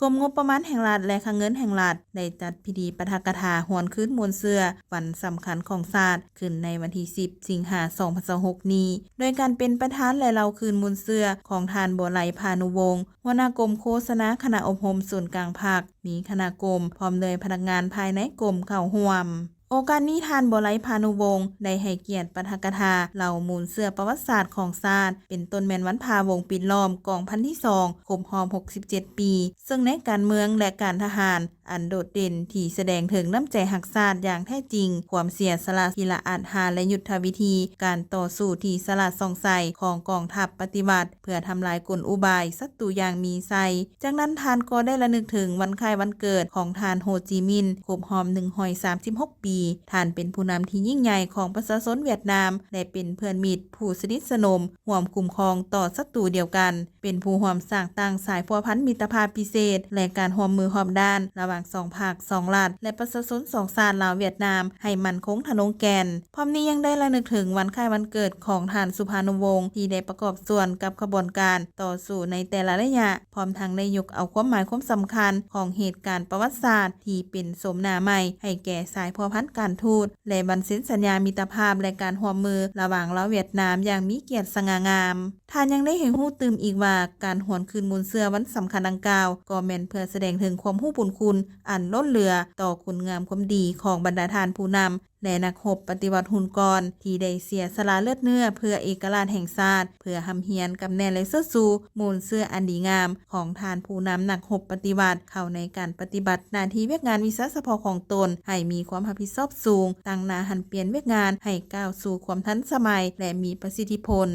กรมงบประมาณแห่งรัฐและคลังเงินแห่งรัฐได้จัดพิธีปาฐกถาหวนคืนมวลเสือวันสำคัญของชาติขึ้นในวันที่ 10 สิงหาคม 2026 นี้ โดยการเป็นประธานและเล่าคืนมวลเสือของทานบัวไหลพานุวงศ์หัวหน้ากรมโฆษณาคณะอบรมศูนย์กลางภาคมีคณะกรมพร้อมด้วยพนักงานภายในกรมเข้าร่วมโอกาสนี้ทานบัวไหลพานุวงศ์ได้ให้เกียรติปาฐกถาเล่ามูลเสือประวัติศาสตร์ของชาติเป็นต้นแม่นวันพาวงปิดล้อมกองพันที่2ครบรอบ67 ปีซึ่งในการเมืองและการทหารอันโดดเด่นที่แสดงถึงน้ำใจหักชาติอย่างแท้จริงความเสียสละที่ละอาจหารและยุทธวิธีการต่อสู้ที่สละส่องใสของกองทัพปฏิบัติเพื่อทำลายกลอุบายศัตรูอย่างมีไซจากนั้นทานก็ได้ระลึกถึงวันคล้ายวันเกิดของทานโฮจิมินห์ครบรอบ136 ปีทานเป็นผู้นำที่ยิ่งใหญ่ของประชาชนเวียดนามและเป็นเพื่อนมิตรผู้สนิทสนมร่วมคุ้มครองต่อศัตรูเดียวกันเป็นผู้ร่วมสร้างตั้งสายพัวพันมิตรภาพพิเศษและการร่วมมือร่วมด้านระหว่าง2 ภาค 2 รัฐและประชาชน2 ชาติลาวเวียดนามให้มั่นคงทะนงแกนพร้อมนี้ยังได้ระลึกถึงวันคล้ายวันเกิดของท่านสุภานุวงศ์ที่ได้ประกอบส่วนกับขบวนการต่อสู้ในแต่ละระยะพร้อมทั้งได้ยกเอาความหมายความสำคัญของเหตุการณ์ประวัติศาสตร์ที่เป็นสมหน้าใหม่ให้แก่สายพัวพันการทูตและบันทึกสัญญามิตรภาพและการร่วมมือระหว่างลาวเวียดนามอย่างมีเกียรติสง่างามท่านยังได้ให้ฮู้ตื่มอีกว่าการหวนคืนมูลเสือวันสำคัญดังกล่าวก็แม่นเพื่อแสดงถึงความฮู้บุญคุณอันล้นเหลือต่อคุณงามความดีของบรรดาทานผู้นำและนักรบปฏิวัติหุ่นกรที่ได้เสียสละเลือดเนื้อเพื่อเอกราชแห่งชาติเพื่อหำเฮียนกับแนและเสื้อสูมูลเสื้ออันดีงามของทานผู้นำนักรบปฏิวัติเข้าในการปฏิบัติหน้าที่เวียกงานวิสาเฉพาะของตนให้มีความรับผิดชอบสูงตั้งหน้าหันเปลี่ยนเวียกงานให้ก้าวสู่ความทันสมัยและมีประสิทธิผล